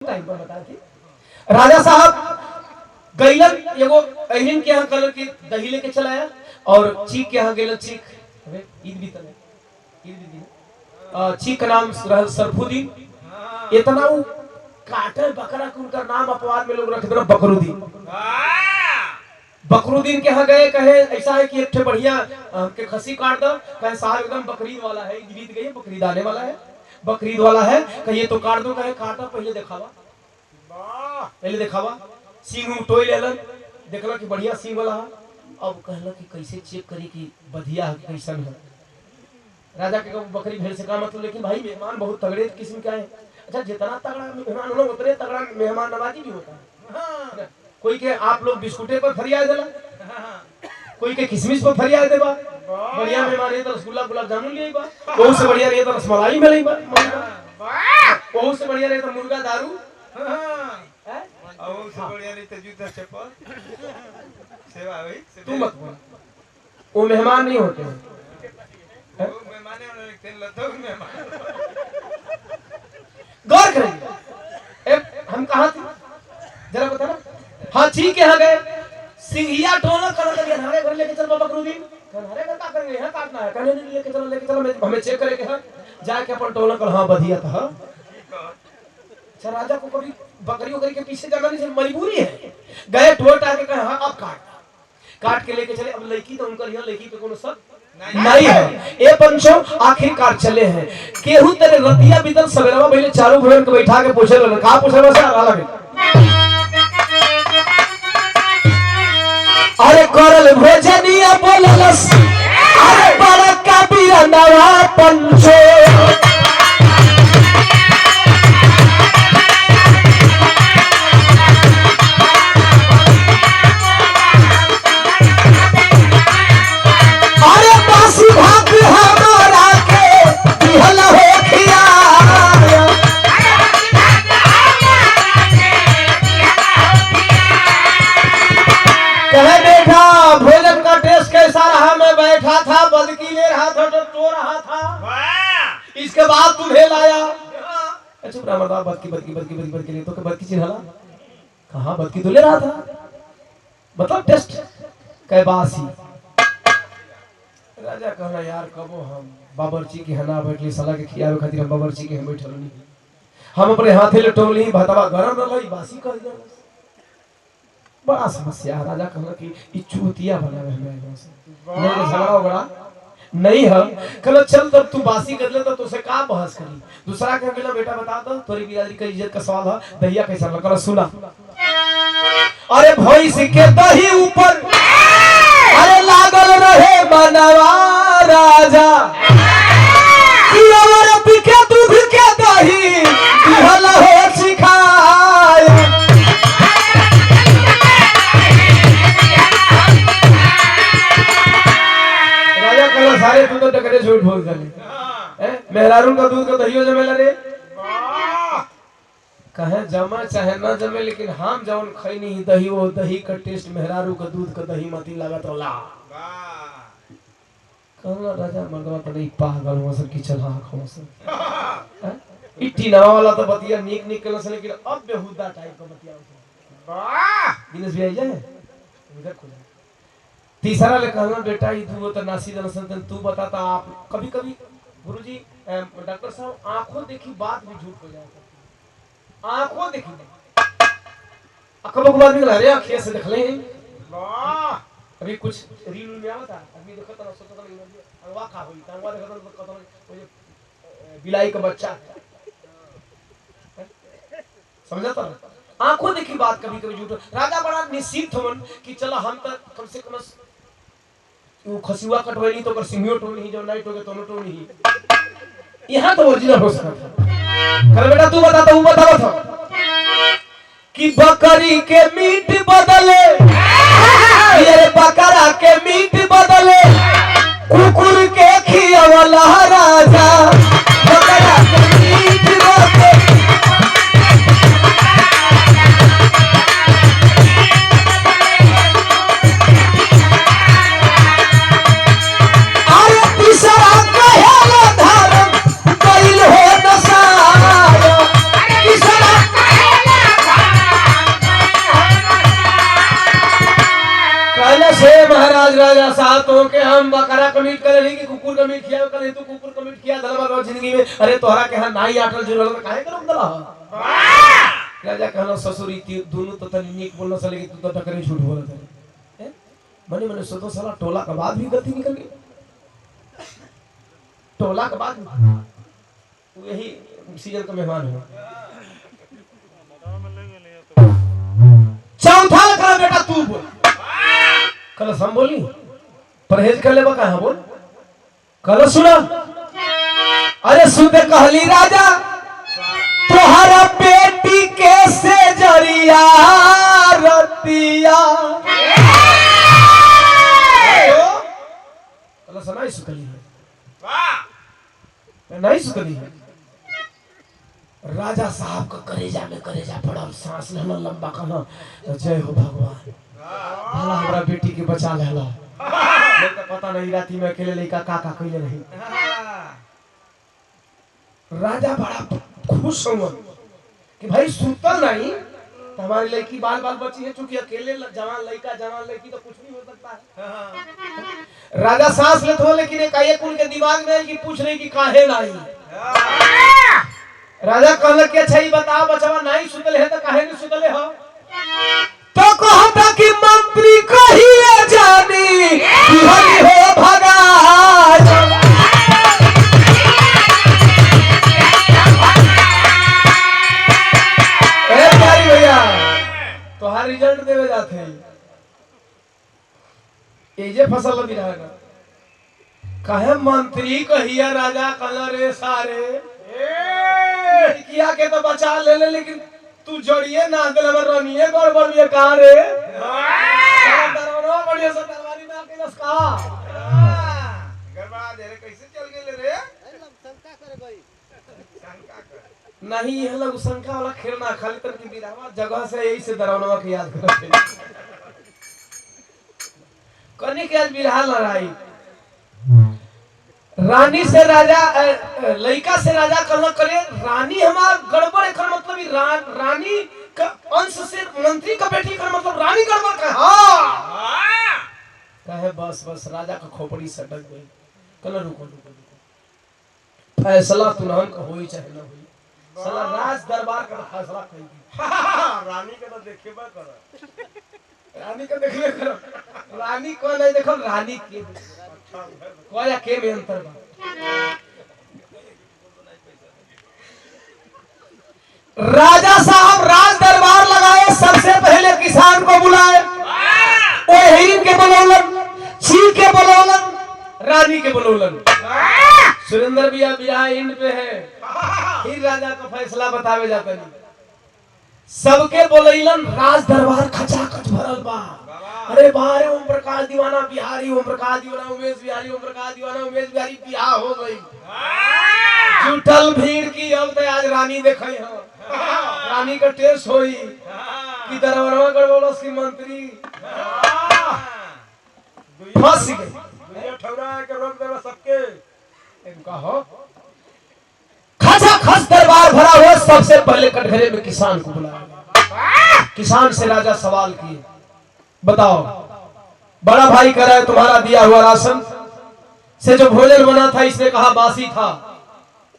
Time पर बता थी राजा साहब गैलन एगो अहिन के यहाँ कलर की दही लेके चलाया और चीक के यहाँ गैलन चीक ईद भी तले ईद भी चीक का नाम रहल सरफुद्दीन इतना वो काटर बकरा के उनका नाम अपवाद में लोग रख दे बकरुद्दीन बकरुद्दीन के यहाँ गए कहे ऐसा है कि एक ठे बढ़िया के खसी काट दो कहे साहब एकदम बकरीद वाला है ईद बीत गई बकरीद आने वाला है बकरीद वाला है कहिए तो काट दो कहे काटा पहले दिखावा पहले दिखावा सींग टोई लेलन देखला कि बढ़िया सींग वाला है अब कहला कि कैसे चेक करी कि बढ़िया है कैसन है राजा के बकरी भेड़ से का मतलब लेकिन भाई मेहमान बहुत तगड़े किस्म का है अच्छा जितना तगड़ा मेहमान होना उतने तगड़ा मेहमान नवाजी भी होता है कोई के आप लोग बिस्कुटे पर फरियाद देला कोई के किशमिश पर फरियाद देबा बढ़िया मेहमान है तो रसगुल्ला गुलाब जामुन ले बा बहुत से बढ़िया रहे तो रसमलाई मिले बा बहुत से बढ़िया रहे तो मुर्गा दारू बहुत से बढ़िया रहे तो जूता चप्पल सेवा भाई तू मत बोल वो मेहमान नहीं होते हैं वो मेहमान है लेकिन लतो मेहमान गौर करेंगे हम कहां थे जरा बता ना हाँ ठीक है गए सिंघिया टोना कर लगे हमारे घर लेके चल बकरुद्दीन हमारे घर का करेंगे यहां काटना है कहने नहीं लेके चलो हमें चेक करे के है जाके अपन टोना कर हां बढ़िया था अच्छा राजा को कभी बकरी वकरी के पीछे जाना नहीं मजबूरी है गए टोट आके कहे हां अब काट के लेके चले अब लड़की तो उनकर यहां लड़की पे कोनो सब नहीं है ए पंचो आखिरकार चले हैं केहू तेरे रतिया बिदल सवेरवा पहले चारों भवन के बैठा के पूछे लन का पूछे बस आला में अरे करल भोजनिया बोललस अरे बड़ा का बिरनवा पंचो अरे बासी भाग हमारा के दिहल हो खिया कहे बेटा भोजन का टेस्ट कैसा रहा मैं बैठा था बदकी ले रहा था तो रहा था इसके बाद तुम्हें लाया अच्छा ब्राह्मण बदकी ले तो बदकी चिन्हला कहाँ बदकी तो ले रहा था मतलब टेस्ट कहे बासी राजा कहला यार कबो हम बाबरची के हना बैठली सलाह के खियावे खातिर हम बाबरची के हम बैठल नहीं हम अपने हाथे ले टोली भतवा गरम रहई बासी कर दे बड़ा समस्या राजा कहला कि ई चूतिया बनावे हमें से नहीं झगड़ा बड़ा नहीं है कहला चल तब तू बासी कर ले तो तुसे का बहस करी दूसरा के कहला बेटा बता दो तोरी बिरादरी का इज्जत का सवाल है दहिया कैसा लगा सुना अरे भैंस के दही ऊपर अरे लागल रहे बनवा राजा किया पिके दूध के दही दिहल हो सिखाय राजा कहला सारे तू तो टकरे झूठ बोल गए मेहरारू का दूध का दहियो जमेला रे कहे जमा चाहे ना जमे लेकिन हम जौन खैनी ही दही वो दही का टेस्ट मेहरारू का दूध का दही मती लागत होला कहला राजा मर्दवा तो नहीं पागल हो सर की चला खो सर इट्टी नवा वाला तो बतिया नीक कल से लेकिन अब बेहुदा टाइप का बतिया वाह दिनेश भी आई जाए इधर खुद तीसरा ले कहला बेटा ई तू तो नासी जन संतन तू बताता आप कभी-कभी गुरुजी डॉक्टर साहब आंखों देखी बात भी झूठ हो जाता आंखों देखी अकबक बाद निकला रे आंखें से देख ले वाह अभी कुछ रील में आवता अभी देखो तो सोचो तो अंगवा खा होई अंगवा देखो तो कतो वो बिलाई का बच्चा समझता आंखों देखी बात कभी-कभी झूठ राजा बड़ा निश्चित होवन कि चलो हम तो कम से कम वो खसिवा कटवैली तो कर सिंहियो टोनी ही जो नाइट हो गए दोनों टोनी ही यहां तो ओरिजिनल हो सकता था कर बेटा तू बता तो बता कि बकरी के मीट बदले ये बकरा के मीट बदले कुकुर के खियावला राजा बकरा के मीट बदले अरे तीसरा कहेला धर्म कैल हो दसाया तीसरा राजा साहब तो के हम बकरा का मीट करे नहीं कि कुकुर का मीट खिया करे तू कुकुर का मीट खिया दलवा रो जिंदगी में अरे तोहरा के हां नाई आटल जरूरत काहे करम दला राजा कहलो ससुरी दोनों तो तनी नीक बोलनो चले कि तू तो टकरे झूठ बोलत है मने मने सोतो साला टोला के बाद भी गलती निकल गई टोला के बाद यही सीजन का मेहमान हो चौथा करो बेटा तू बोल कल हम बोली परहेज कर ले बका हां बोल कल सुना अरे सुन कहली राजा तोहरा बेटी के से जरिया रतिया कल सुनाई सुकली है वाह नहीं सुकली है राजा साहब का करेजा पड़ल सांस लेना लंबा कहना जय हो भगवान भला हमरा बेटी के बचा लेला नहीं तो पता नहीं राती में अकेले लइका काका कइले रही राजा बड़ा खुश हुआ कि भाई सुतल नहीं तो हमारी लड़की बाल बाल बची है चूंकि अकेले जवान लड़की तो कुछ नहीं हो सकता है राजा सांस लेते हो लेकिन एक उनके दिमाग में कि पूछ रही कि काहे नहीं राजा कहल के अच्छा ही बताओ बचवा नहीं सुतले है तो काहे नहीं सुतले हो तो कहता कि मंत्री कहिए जानी बिहरी हो भगा ए प्यारी भैया तोहार रिजल्ट देवे जाते हैं ये जे फसल भी रहेगा कहे मंत्री कहिए राजा कहल रे सारे किया के तो बचा ले लेकिन तू जड़िए ना दिल में रनिए गड़बड़ ये कहां रे दरवाजा बढ़िया से दरबारी में आके नसका गड़बड़ा दे रे कैसे चल गेले रे शंका करे गई शंका कर नहीं ये लोग शंका वाला खेलना खाली तर की बिरावा जगह से यही से दरवाजा के याद करते कने के आज बिरहा लड़ाई रानी से राजा लड़का से राजा कहना करे रानी हमार गड़बड़ एकर मतलब रानी का अंश से मंत्री का बेटी का मतलब रानी गड़बड़ का हां कहे बस राजा का खोपड़ी सटक गई कहना रुको फैसला तू नाम का होई चाहे ना होई साला राज दरबार का फैसला कई रानी के तो देखेबा कर रानी का देखले करो रानी को नहीं देखो रानी के कोया के में अंतर बा राजा साहब राज दरबार लगाए सबसे पहले किसान को बुलाए ओ हिरिन के बोलौलन चील के बोलौलन रानी के बोलौलन सुरेंद्र बिया बिया इंड पे है फिर राजा का फैसला बतावे जाता नहीं सबके बोलैलन राज दरबार खचाखच भरल बा अरे बारे ओम प्रकाश दीवाना बिहारी ओम प्रकाश दीवाना उमेश बिहारी ओम प्रकाश दीवाना उमेश बिहारी बियाह हो गई जुटल भीड़ की अब तो आज रानी देखई हो रानी का टेस्ट होई कि दरबारवा गड़बड़स की मंत्री फंस गई दुनिया ठौरा के रोक देवा सबके इनका हो खचाखच दरबार भरा हुआ सबसे पहले कटघरे में किसान को बुलाया किसान से राजा सवाल किए बताओ बड़ा भाई कह रहा है तुम्हारा दिया हुआ राशन से जो भोजन बना था इसने कहा बासी था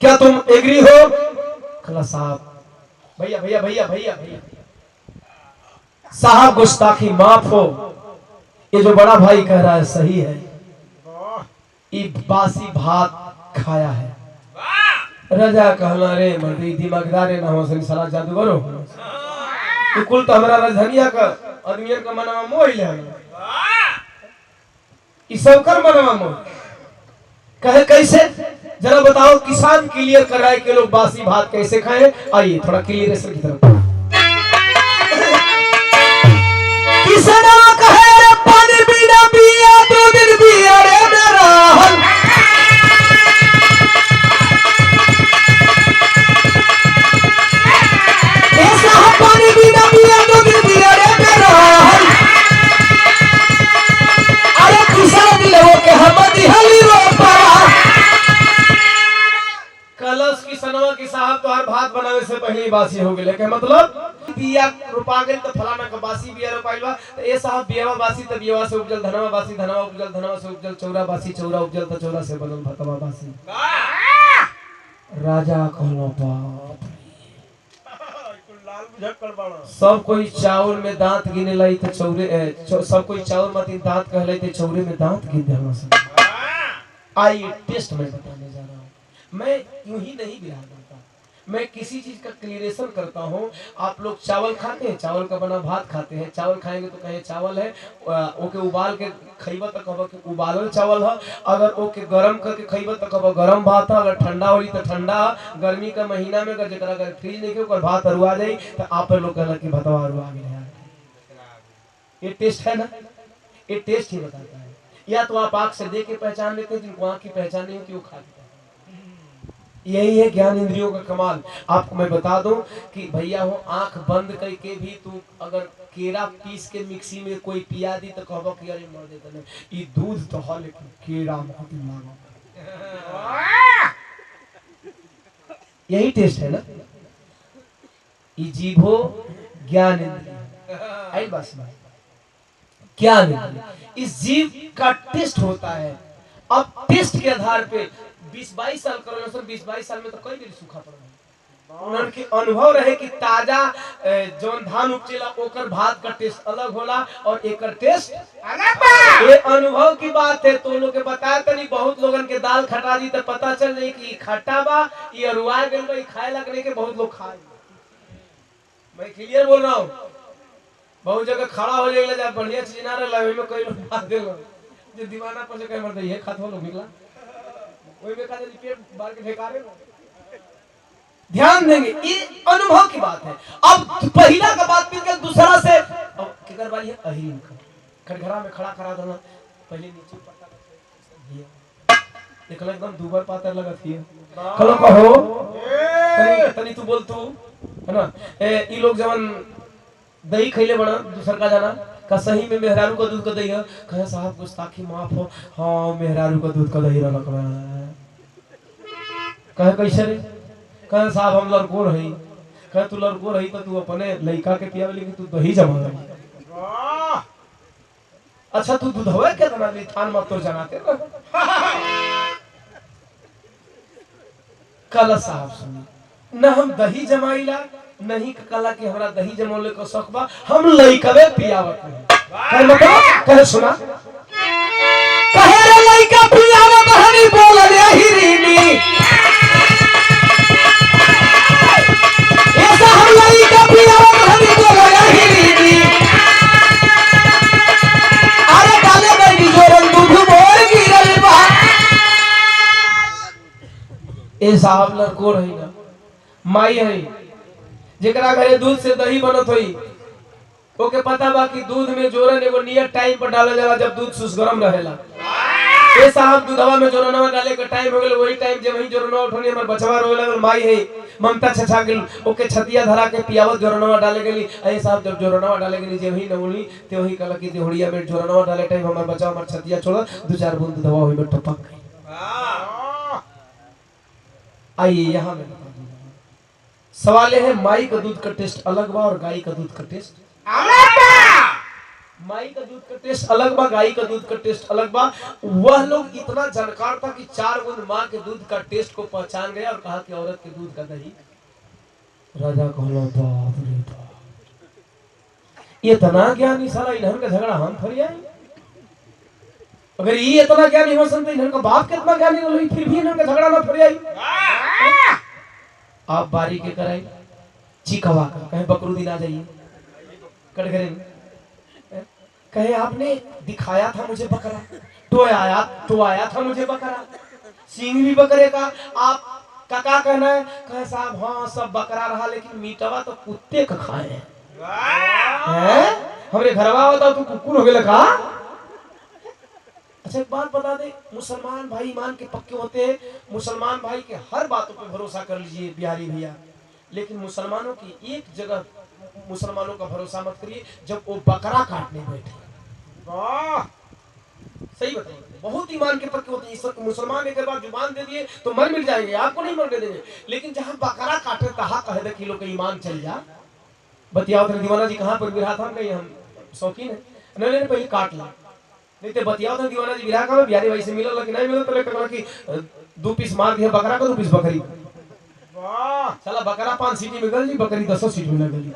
क्या तुम एग्री हो कला साहब भैया भैया भैया भैया भैया साहब गुस्ताखी माफ हो ये जो बड़ा भाई कह रहा है सही है ये बासी भात खाया है राजा कहला रे मंत्री दिमागदारे ना हो सनी साला जादूगर हो ये कुल तो हमारा राजधानिया का आदमियन का मनवा मोह ले ई सब कर मनवा मोह कहे कैसे जरा बताओ किसान क्लियर कर रहा है कि लोग बासी भात कैसे खाएं आइए थोड़ा क्लियरेशन की तरफ किसान कहे रे पानी बिना पिया 2 दिन पिया रे रहल पानी बिना पिया 2 दिन पिया रे रहल अरे किसान लोगों के हम दिहली रोपा कलश की सनवा की साहब तो हर भात बनावे से पहले बासी हो गेले के मतलब बिया रोपा गेल तो फलाना का बासी बिया रोपाइल बा तो ए साहब बियावा बासी तो बियावा से उपजल, धनवा बासी धनवा उपजल, धनवा से उपजल, चौरा बासी चौरा उपजल तो चौरा से बनल भतवा बासी। राजा कहलो बाप लाल बुझक्कड़ बाड़ा। सब कोई चावल में दांत गिने लाई तो चौरे सब कोई चावल में दांत कह लाई तो चौरे में दांत गिन देला सब। आइए टेस्ट में बताने जा रहा हूँ। मैं यूं ही नहीं बिहार करता, मैं किसी चीज का क्लियरेशन करता हूँ। आप लोग चावल खाते हैं, चावल का बना भात खाते हैं, चावल खाएंगे तो कहे चावल है, ओके उबाल के खइबा तो कहबा कि उबालल चावल है, अगर ओके गरम करके खइबा तो कहबा गरम भात है, अगर ठंडा होली तो ठंडा। गर्मी का महीना में अगर जरा अगर फ्रिज नहीं के ओकर भात अरुआ जाई तो आप लोग कहला कि भतवा अरुआ गेल यार। ये टेस्ट है ना, ये टेस्ट ही बताता है। या तो आप आंख से देख के पहचान लेते हैं, जिनको आंख की पहचान नहीं होती वो खा लेते हैं। यही है ज्ञान इंद्रियों का कमाल। आपको मैं बता दूं कि भैया हो आंख बंद करके भी तू अगर केरा पीस के मिक्सी में कोई पिया दी तो कहबो कि अरे मर देता नहीं, ई दूध तो है लेकिन केरा बहुत लागो। यही टेस्ट है ना, ई जीभो ज्ञान इंद्रिय। आई बस ज्ञान इंद्रिय, इस जीव का टेस्ट होता है। अब टेस्ट के आधार पे 20-22 साल करो सर, 20-22 साल में तो कई दिन सूखा पड़ा। उनके अनुभव रहे कि ताजा जौन धान उपजेला ओकर भात का टेस्ट अलग होला और एकर टेस्ट अलग बा। ये अनुभव की बात है। तो लोग के बताया तनी बहुत लोगन के दाल खटा दी तो पता चल जाई कि खट्टा बा, ये अरुआ गेल बा, खाए लगने के बहुत लोग खाए। मैं क्लियर बोल रहा हूँ। बहुत जगह खड़ा हो जाएगा जब बढ़िया चीज ना रहे में कई लोग बात देलो जो दीवाना पर से कह मर दई है खात हो लोग निकला ओई में खाते पेट बाहर के फेंका रहे। ध्यान देंगे, ये अनुभव की बात है। अब पहला का बात मिल गया दूसरा से अब किधर वाली है अहीन का खड़खड़ा में खड़ा करा देना पहले नीचे पट्टा दिया देखला एकदम दूबर पातर लगा थी कलो कहो तनी तू बोल तू है ना। ई लोग जवन दही खैले बना दूसर का जाना का सही में मेहरारू का दूध का दही है कहे साहब गुस्ताखी माफ हो। हाँ मेहरारू का दूध का दही रहा कहे कैसे रे कहे साहब हम लड़को रही कहे तू लड़को रही तो तू अपने लड़का के पिया लेकिन तू दही जमा रही। अच्छा तू दूध हो क्या तना थान मत तो जनाते कल साहब सुनी न हम दही जमाइला नहीं कला कि हमरा दही जमौले को शौक बा हम लइकवे पियावत नहीं कहे मतलब कहे सुना कहे रे लइका पियावत हनी बोल रे हिरीनी ऐसा हम लइका पियावत हनी बोल रे हिरीनी अरे काले गई जोरन दूध मोर गिरल बा। ए साहब लड़को रही ना माई है जेकरा घरे दूध से दही बनत होई ओके पता बा कि दूध में जोरन एगो नियत टाइम पर डाला जाला जब दूध सुसगरम रहेला। ए साहब दूधवा में जोरनवा डाले के टाइम हो गेल वही टाइम जब वही जोरनवा उठनी हमर बचवा रोए लगल माई है ममता छछा गेल ओके छतिया धरा के पियावत जोरनवा डाले गेली। ए साहब जब जोरनवा डाले गेली जे वही नउली ते वही कल की देहड़िया में जोरनवा डाले टाइम हमर बचवा हमर छतिया छोड़ दो चार बूंद दूधवा होई में टपक गई। आइए यहां में सवाल है माई का दूध का टेस्ट अलग बा और गाय का दूध का टेस्ट अलग बा। माई का दूध का टेस्ट अलग बा गाय का दूध का टेस्ट अलग बा। वह लोग इतना जानकार था कि 4 बूंद मां के दूध का टेस्ट को पहचान गया और कहा कि औरत के दूध का दही राजा कहलो बाप रे बाप ये इतना ज्ञानी साला इन्हन का झगड़ा हम फरियाई। अगर ये इतना ज्ञानी हो सकते इन्हन का बाप कितना ज्ञानी रही फिर भी इन्हन का झगड़ा ना फरियाई। आप बारी के कराई चिकवा कर कहे बकरूदी ना जाइए कटघरे कहे आपने दिखाया था मुझे बकरा तो आया था मुझे बकरा सिंह भी बकरे का आप का कहना है कहे साहब हाँ सब बकरा रहा लेकिन मीटवा तो कुत्ते का खाए हैं हमरे घरवा होता तो कुकुर हो गया का। अच्छा एक बात बता दे मुसलमान भाई ईमान के पक्के होते हैं मुसलमान भाई के हर बातों पे भरोसा कर लीजिए बिहारी भैया लेकिन मुसलमानों की एक जगह मुसलमानों का भरोसा मत करिए जब वो बकरा काटने बैठे। सही बताइए बहुत ईमान के पक्के होते हैं मुसलमान एक बार जुबान दे दिए तो मर मिट जाएंगे आपको नहीं मरने देंगे लेकिन जहां बकरा काटे तहा कहे दे कि लोग का ईमान चल जा बतियाओ तो दीवाना जी कहाँ पर बिरहा था, हम कहीं हम शौकीन है, नहीं पहले काट ला, नहीं तो बतियाओ तो दीवाना जी बिरहा का बिहारी भाई से मिलो, लेकिन नहीं मिलो तो लेकर कि 2 पीस मार दिया बकरा को, 2 पीस बकरी को। वाह साला बकरा 5 सीटी में गल जी, बकरी 10 सीटी में गली।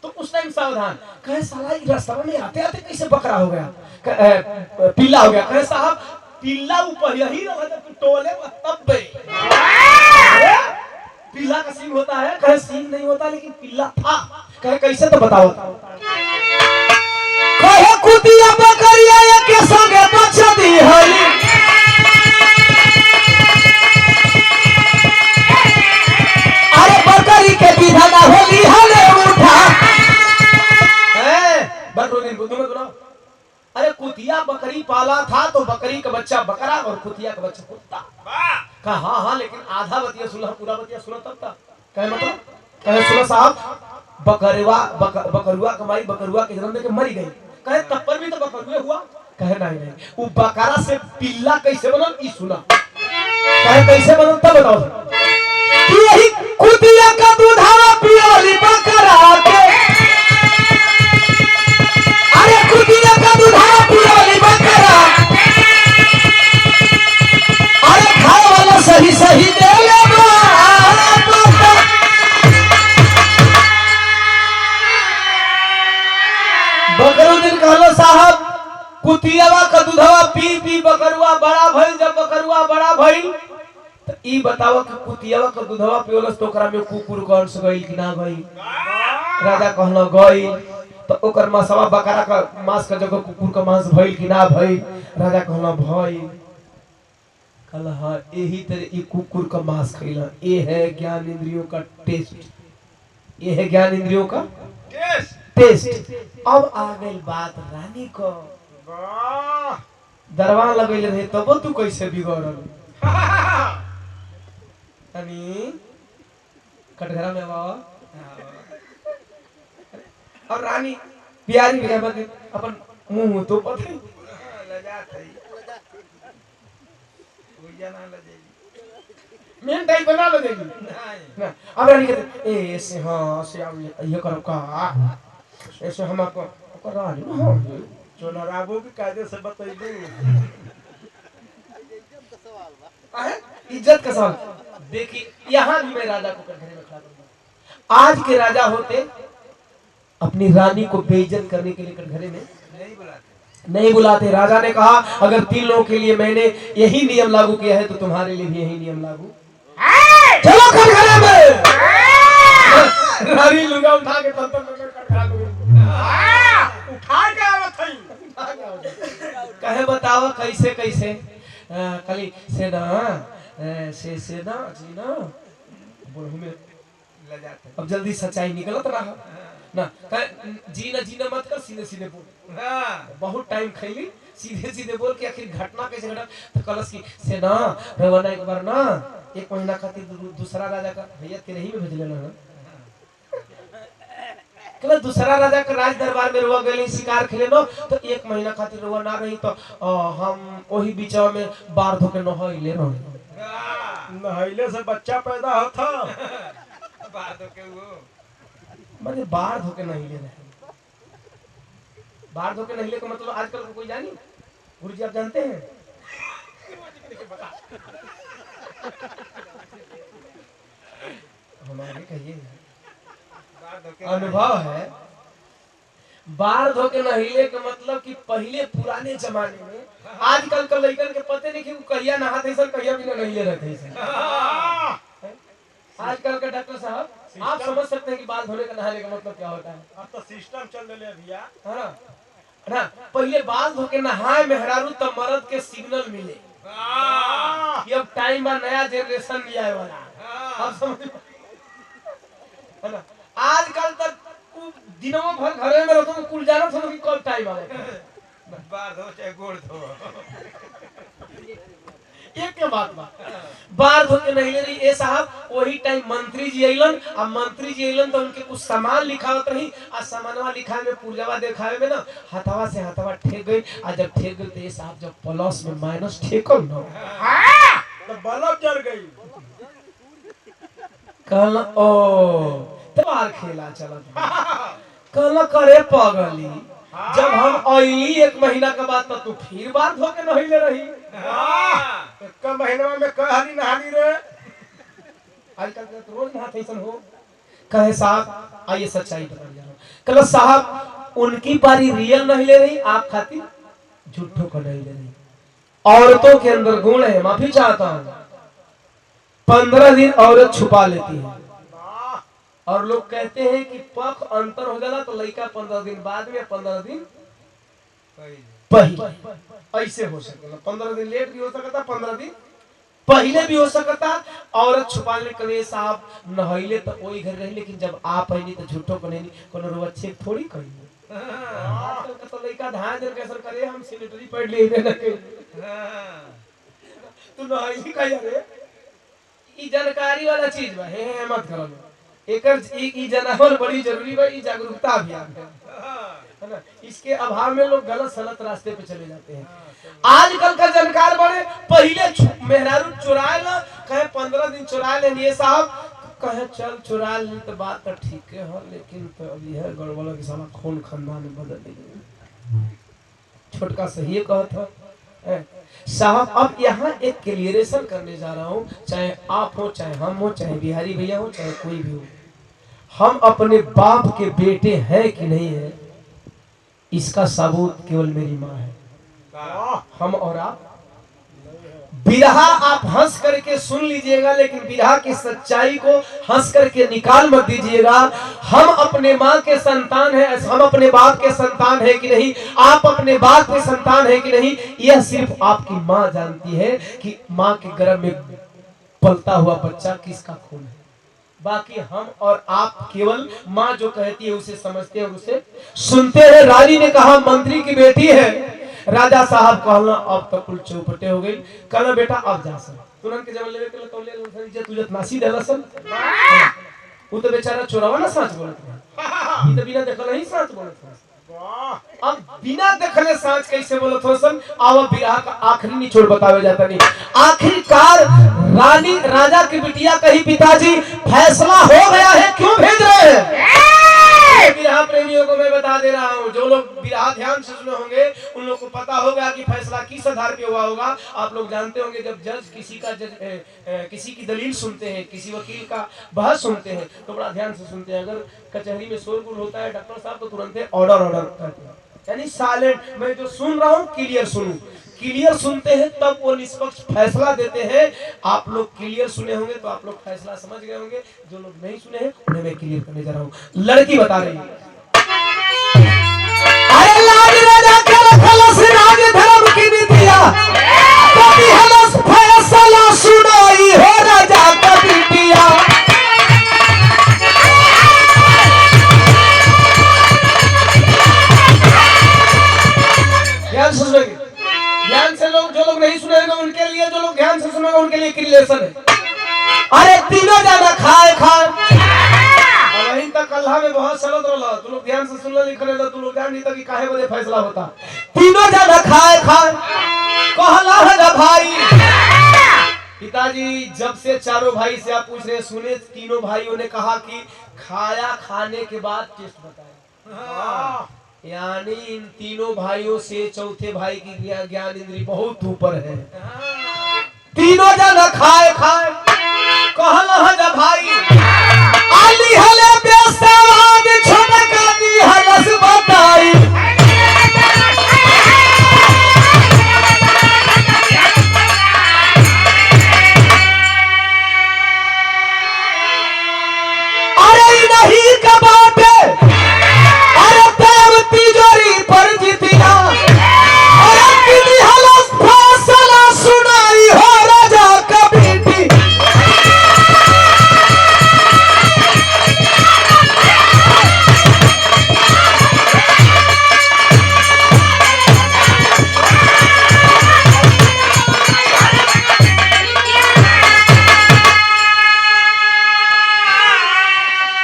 तो उस टाइम सावधान कहे साला ये रास्ता में आते आते कैसे बकरा हो गया, पिल्ला हो गया। कहे साहब पिल्ला ऊपर यही रहा तो टोले तब बे पिल्ला का सींग होता है, कहे सींग नहीं होता लेकिन पिल्ला था। कहे कैसे, तो बताओ। कहे कुतिया बकरिया के संगे बच्चा दी हली, अरे बकरी के विधाना होली हले उठा। बकरो दिन बुद्धू मत बनाओ। अरे कुतिया बकरी पाला था तो बकरी का बच्चा बकरा और कुतिया का बच्चा कुत्ता। कहा हाँ लेकिन आधा बतिया सुना, पूरा बतिया सुना तब तक। कहे मतलब, कहे सुनो साहब, बकरुआ कमाई बकरुआ के जन्म देके मरी गई। कहे तब पर भी तो बकरुए हुआ। कहे नहीं वो बकरा से पिल्ला कैसे बनल ई सुना। कहे कैसे बनल तब बताओ। कि यही कुतिया का दूधावा पियोली बकरा के, अरे कुतिया का दूधावा पियोली बकरा, अरे खाए वाला सही सही दे ले बकरुद्दीन कहलो साहब कुतियावा का दूधवा पी पी बकरुआ बड़ा भइल। जब बकरुआ बड़ा भइल तो ई बताओ कि कुतियावा का दूधवा पियोलस तो ओकरा में कुकुर कौन से गइल कि ना गइल। राजा कहलो गइल तो ओकर मांसवा बकरा का मांस का जगह कुकुर का मांस भइल कि ना भइल। राजा कहलो भइल। कहला हां यही तरह ई कुकुर का मांस खइला। ये है ज्ञान इंद्रियों का टेस्ट, ये है ज्ञान इंद्रियों का टेस्ट। अब आ गई बात रानी को। दरबार लगैले रहे तब तू कैसे बिगड़ल। रानी कटघरा में बाबा और रानी प्यारी भी है अपन मुंह तो पता मेन टाइप बना लो देगी ना। अब रानी कहते ए ऐसे हां से अब ये करो का ऐसे हम आपको करा ली हां चलो राबो भी कायदे से बताइबू। इज्जत का सवाल। देखिए यहाँ भी मैं राजा को कटघरे में खड़ा करूंगा। आज के राजा होते अपनी रानी को बेइज्जत करने के लिए कटघरे में नहीं बुलाते। राजा ने कहा अगर 3 लोगों के लिए मैंने यही नियम लागू किया है तो तुम्हारे लिए भी यही नियम लागू। चलो कटघरे में। रानी लुगा उठा के तब कटघरा उठा के आवत हई। कहे बताओ कैसे कैसे। खाली से ना जी ना बोलहु में ले जाते। अब जल्दी सच्चाई निकलत रहा ना। जी ना मत कर, सीधे सीधे बोल। बहुत टाइम खैली सीधे सीधे बोल के आखिर घटना कैसे घटा। तो कलश की से ना रवाना एक बार ना 1 महीना खातिर दूसरा राजा का भैया तेरे ही में भेज लेना ना। कहला दूसरा राजा का राज दरबार में रुआ गए शिकार खेले नो तो 1 महीना खातिर रुआ ना रही तो हम वही बीचवा में बाढ़ धोके नहइले रहे। नहइले से बच्चा पैदा होता। बाढ़ धोके वो माने बाढ़ धोके नहइले रहे। बाढ़ धोके नहइले का मतलब आजकल को कोई जानी गुरुजी आप जानते हैं। हमारे कहिए अनुभव है। बाढ़ धोके नहिले का मतलब कि पहले पुराने जमाने में आजकल के लड़कन के पते नहीं कि कहिया नहाते सर कहिया भी नहिले रहते सर। आजकल के डॉक्टर साहब आप समझ सकते हैं कि बाल धोने का नहाने का मतलब क्या होता है। अब तो सिस्टम चल रहे भैया है ना। पहले बाल धोके नहाए मेहरारू तब मर्द के सिग्नल मिले कि अब टाइम बा नया जनरेशन भी आए वाला। अब समझ है ना। आजकल तक दिनों भर घरे में रहते कुल जाना समझ कि कब टाइम आवे। बाढ़ धो चाहे गोड़ धो एक के बात बा। बाढ़ धोके नहीं ले रही ए साहब। वही टाइम मंत्री जी अइलन। अब मंत्री जी अइलन तो उनके कुछ सामान लिखावत रही। आ सामानवा लिखाए में पुर्जवा देखावे में ना हथवा से हथवा ठेक गई। आ जब ठेक गई तो ए साहब जब प्लस में माइनस ठेकल ना तो बल्ब जल गई। कहला ओ त्योहार खेला चलत कहला करे पगली जब हम आईली 1 महीना के बाद तू फिर बार धो के नहैले रही। एक महीना में कहली नहाली रे आजकल तो रोज नहाते ऐसा हो। कहे साहब आइए सच्चाई बता जा रहा हूँ। कहला साहब उनकी बारी रियल नहैले रही, आप खातिर झूठों को नहैले रही। औरतों के अंदर गुण है, माफी चाहता हूँ। 15 दिन औरत छुपा लेती है और लोग कहते हैं कि पख अंतर हो जाला तो लड़का 15 दिन बाद में 15 दिन पहले ऐसे हो सकता। 15 दिन लेट भी हो सकता, 15 दिन पहले भी हो सकता। औरत छुपाने के लिए साहब नहैले तो वही घर रही, लेकिन जब आप आईनी तो झूठो को नहीं कोनो रुवच्छे थोड़ी कही। आजकल का तो लड़का ध्यान दे कैसे करे हम सैनिटरी पैड ले लेना के तू नहैली कही रे ई जानकारी वाला चीज बा। हे मत करो एकर ई जनावर बड़ी जरूरी बा। ई जागरूकता अभियान है ना। इसके अभाव में लोग गलत सलत रास्ते पे चले जाते हैं। आजकल का जानकार बड़े पहले मेहरारू चुराए ला कहे 15 दिन चुराए ले ये साहब कहे चल चुरा ली तो बात तो ठीक है, लेकिन तो अभी है गड़बड़ की साला खून खानदान में बदल गई। छोटका सही कहता है साहब। अब यहाँ एक क्लियरेशन करने जा रहा हूँ, चाहे आप हो, चाहे हम हो, चाहे बिहारी भैया हो, चाहे कोई भी हो, हम अपने बाप के बेटे हैं कि नहीं है इसका सबूत केवल मेरी माँ है। हम और आप बिरहा आप हंस करके सुन लीजिएगा, लेकिन बिरहा की सच्चाई को हंस करके निकाल मत दीजिएगा। हम अपने माँ के संतान हैं, हम अपने बाप के संतान हैं कि नहीं, आप अपने बाप के संतान हैं कि नहीं, यह सिर्फ आपकी माँ जानती है कि माँ के गर्भ में पलता हुआ बच्चा किसका खून है। बाकी हम और आप केवल माँ जो कहती है उसे समझते हैं और उसे सुनते हैं। रानी ने कहा मंत्री की बेटी है। राजा साहब कहला अब तो कुल चौपटे हो गई। कहला बेटा अब जा सर तुरंत के जब लेवे के तो ले सन इज्जत उज्जत नासी देला सन। वो तो बेचारा चोरवा ना सच बोलत है, ई तो बिना देखल ही सच बोलत है। अब बिना देखले सांच कैसे बोलत हो सन। आवा बिरहा का आखिरी निचोड़ बतावे जाता नहीं। आखिरकार रानी राजा की बिटिया कही पिताजी फैसला हो गया है, क्यों भेज रहे हैं। बिरहा प्रेमियों को मैं बता दे रहा हूँ, जो लोग बिरहा ध्यान से सुने होंगे उन लोग को पता होगा कि फैसला किस आधार पे हुआ होगा। आप लोग जानते होंगे जब जज किसी की दलील सुनते हैं, किसी वकील का बहस सुनते हैं तो बड़ा ध्यान से सुनते हैं। अगर कचहरी में शोरगुल होता है डॉक्टर साहब तो तुरंत ऑर्डर करते हैं, यानी साइलेंट। मैं जो सुन रहा हूँ क्लियर सुनूं। क्लियर सुनते हैं तब वो निष्पक्ष फैसला देते हैं। आप लोग क्लियर सुने होंगे तो आप लोग फैसला समझ गए होंगे। जो लोग नहीं सुने हैं उन्हें मैं क्लियर करने जा रहा हूँ। लड़की बता रही है अरे लाज राजा के रखलस राज धर्म की नीतिया कभी हलस फैसला सुनाई हो राजा का बिटिया। ध्यान से सुनेंगे, ध्यान से लोग जो लोग नहीं सुनेंगे उनके लिए, जो लोग ध्यान से सुनेंगे उनके लिए क्लियरेशन है। अरे तीनों जाना खाए वहीं तक अल्लाह में बहुत सलत रहा। तू लोग ध्यान से सुनना लिख रहे तू लोग जान नहीं था कि काहे बदे फैसला होता। तीनों जाना खाए कहला है भाई। पिताजी जब से चारों भाई से आप पूछ रहे सुने, तीनों भाइयों ने कहा कि खाया खाने के बाद टेस्ट बताए। यानी इन तीनों भाइयों से चौथे भाई की ज्ञान इंद्री बहुत ऊपर है। तीनों जना खाए कहला है भाई आली हले बेसवाद छोटका दी हलस बताई। अरे नहीं कबाटे अरे देव तिजोरी पर जितिया अरे किनी हलस फैसला सुनाई हो राजा का बेटी।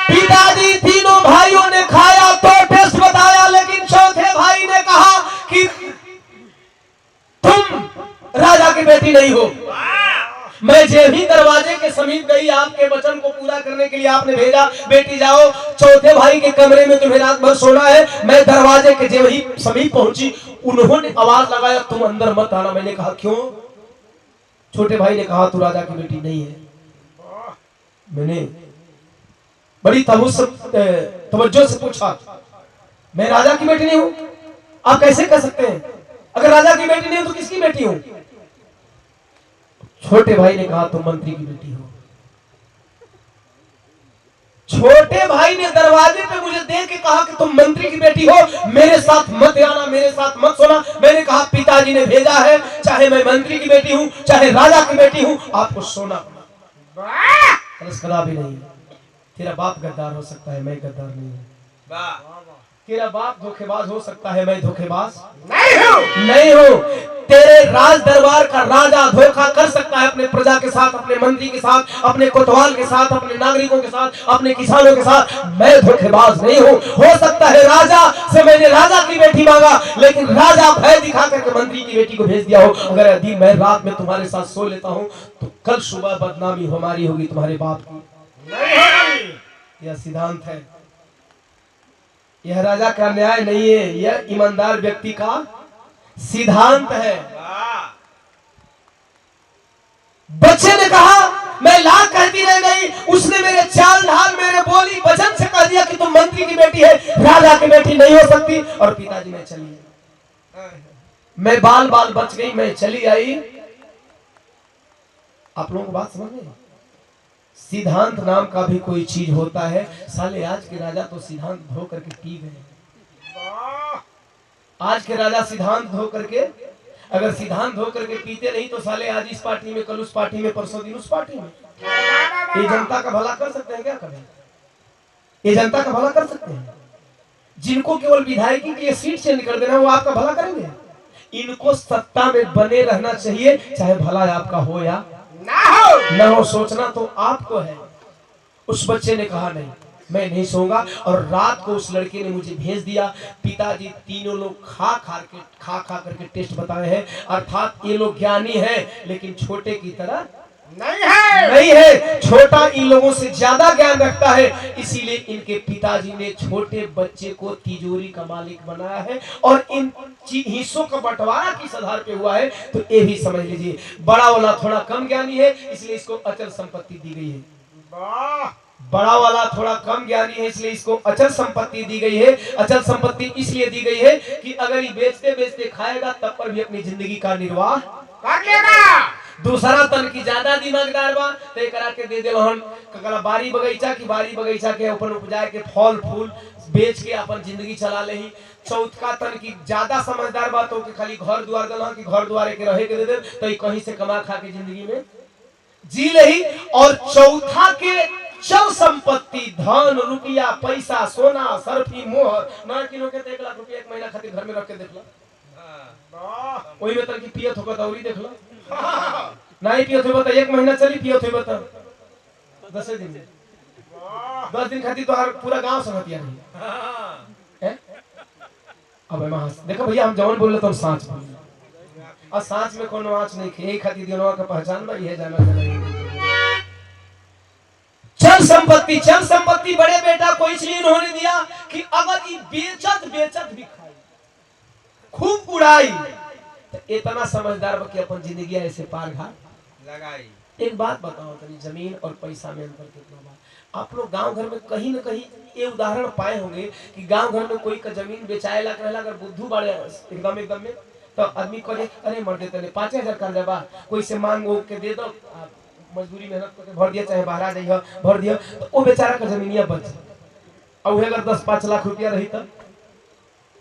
पिताजी तीनों भाइयों ने खाया तो टेस्ट बताया, लेकिन चौथे भाई ने कहा कि तुम राजा की बेटी नहीं हो। मैं जे भी दरवाजे के समीप गई, आपके वचन को पूरा करने के लिए आपने भेजा, बेटी जाओ चौथे भाई के कमरे में तुम्हें रात भर सोना है। मैं दरवाजे के जे ही समीप पहुंची, उन्होंने आवाज लगाया तुम अंदर मत आना। मैंने कहा क्यों? छोटे भाई ने कहा तू राजा की बेटी नहीं है। मैंने बड़ी तवज्जो से पूछा, मैं राजा की बेटी नहीं हूं? आप कैसे कह सकते हैं? अगर राजा की बेटी नहीं हूं तो किसकी बेटी हूं? छोटे भाई ने कहा तुम मंत्री की बेटी हो। छोटे भाई ने दरवाजे पे मुझे देख के कहा कि तुम मंत्री की बेटी हो, मेरे साथ मत आना, मेरे साथ मत सोना। मैंने कहा पिताजी ने भेजा है, चाहे मैं मंत्री की बेटी हूं चाहे राजा की बेटी हूं, आपको सोना कभी नहीं। तेरा बाप गद्दार हो सकता है, मैं गद्दार नहीं हूं। तेरा बाप धोखेबाज हो सकता है, मैं धोखेबाज नहीं हूं। तेरे राज दरबार का राजा धोखा कर सकता है अपने प्रजा के साथ, अपने मंत्री के साथ, अपने कोतवाल के साथ, अपने नागरिकों के साथ, अपने किसानों के साथ। मैं धोखेबाज नहीं हूं। हो सकता है राजा से मैंने राजा की बेटी मांगा, लेकिन राजा भय दिखा करके मंत्री की बेटी को भेज दिया हो। अगर यदि मैं रात में तुम्हारे साथ सो लेता हूं तो कल सुबह बदनामी हमारी होगी, तुम्हारे बाप की। यह सिद्धांत है, यह राजा का न्याय नहीं है, यह ईमानदार व्यक्ति का सिद्धांत है। बच्चे ने कहा मैं लाख कहती रह गई, उसने मेरे चाल ढाल मेरे बोली वचन से कह दिया कि तुम मंत्री की बेटी है, राजा की बेटी नहीं हो सकती। और पिताजी मैं चली, मैं बाल बाल बच गई, मैं चली आई। आप लोगों को बात समझ में? सिद्धांत नाम का भी कोई चीज होता है। साले आज के राजा तो सिद्धांत धो करके पी गए। आज के राजा सिद्धांत धो करके, अगर सिद्धांत धो करके पीते नहीं तो साले आज इस पार्टी में, कल उस पार्टी में, परसों दिन उस पार्टी में। ये जनता का भला कर सकते हैं क्या? कभी ये जनता का भला कर सकते हैं? जिनको केवल विधायकी की सीट चेंज कर देना वो आपका भला करेंगे? इनको सत्ता में बने रहना चाहिए, चाहे भला आपका हो या ना हो। सोचना तो आपको है। उस बच्चे ने कहा नहीं, मैं नहीं सोऊंगा। और रात को उस लड़के ने मुझे भेज दिया। पिताजी तीनों लोग खा करके टेस्ट बताए हैं, अर्थात ये लोग ज्ञानी हैं, लेकिन छोटे की तरह नहीं है। छोटा इन लोगों से ज्यादा ज्ञान रखता है, इसीलिए इनके पिताजी ने छोटे बच्चे को तिजोरी का मालिक बनाया है। और इन हिस्सों का बंटवारा किस आधार पे हुआ है तो ये भी समझ लीजिए। बड़ा वाला थोड़ा कम ज्ञानी है, इसलिए इसको अचल संपत्ति दी गई है। बड़ा वाला थोड़ा कम ज्ञानी है, इसलिए इसको अचल संपत्ति दी गई है। अचल संपत्ति इसलिए दी गई है कि अगर ये बेचते बेचते खाएगा तब पर भी अपनी जिंदगी का निर्वाह कर लेगा। दूसरा तन की ज्यादा दिमागदार बा तो एकरा के दे देवहन ककरा बारी बगीचा की, बारी बगीचा के ऊपर उपजाए के फल फूल बेच के अपन जिंदगी चला लेही। चौथा तन की ज्यादा समझदार बा तो खाली घर द्वार देना कि घर द्वार के रहे के दे दे तो कहीं से कमा खा के जिंदगी में जी लेही। और चौथा के चल संपत्ति, धन रुपया पैसा सोना सर्फी मोहर ना किलो के 1 लाख रुपया एक महीना खातिर घर में रख के देखला, वही में तन की पियत होगा दौरी देखला, नहीं पियत होगा तो 1 महीना चली, पियत होगा तो 10 दिन में 10 दिन खातिर तो हर पूरा गांव समझिया नहीं। अब देखो भैया हम जवान बोल रहे तो हम सांच बोल, और सांच में कौन आँच नहीं खे खातिर दिनवा का पहचान भाई है जाना। चल संपत्ति बड़े बेटा को इसलिए उन्होंने दिया कि अगर ये बेचत भी खाई खूब उड़ाई तो इतना समझदार कि अपन जिंदगी ऐसे पार घाट लगाई। एक बात बताओ, तनी जमीन और पैसा में अंतर कितना बा? आप लोग गांव घर में कहीं न कहीं ये उदाहरण पाए होंगे कि गांव घर में कोई का जमीन बेचाए ला रहला, अगर बुद्धू बाड़े एकदम में तो आदमी कहे अरे मर देते 5000 कर्जा बा, कोई से मांग के दे दो, मजदूरी मेहनत करके भर दिया, चाहे बाहर जाइए भर दिया, तो वो बेचारा का जमीनिया बच। और अगर 10-5 लाख रुपया रही तब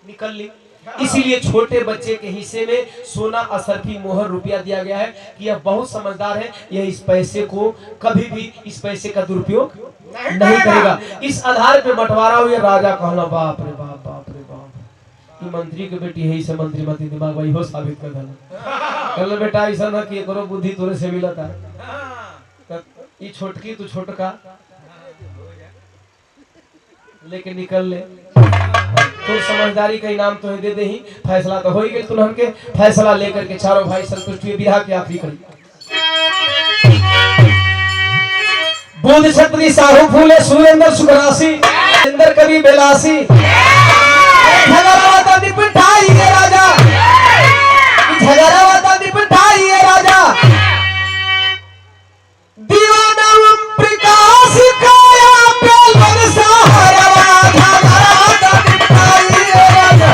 निकल ली। इसीलिए छोटे बच्चे के हिस्से में सोना असरफी मोहर रुपया दिया गया है कि यह बहुत समझदार है, यह इस पैसे को कभी भी इस पैसे का दुरुपयोग नहीं करेगा। इस आधार पे बंटवारा हुआ। राजा कहना बाप रे बाप, बाप रे बाप, ये मंत्री की बेटी है, इसे मंत्री मती दिमाग भाई हो साबित कर देना। कल बेटा ऐसा ना कि करो बुद्धि तोरे से मिला था, ये छोटकी तू छोटका लेके निकल ले, तो समझदारी का इनाम तो दे दे ही। फैसला तो हो ही गई, तुल्हन के फैसला लेकर के चारों भाई संतुष्ट हुए। बिरहा की आखिरी कड़ी बुध छत्री साहू फूले सुरेंद्र सुखरासी इंद्र कवि बेलासी झगड़ावता निपटाई ये राजा, झगड़ावता निपटाई ये राजा, दीवाना प्रकाश काया पेल सहारा झगड़ावता निपटाई ये राजा।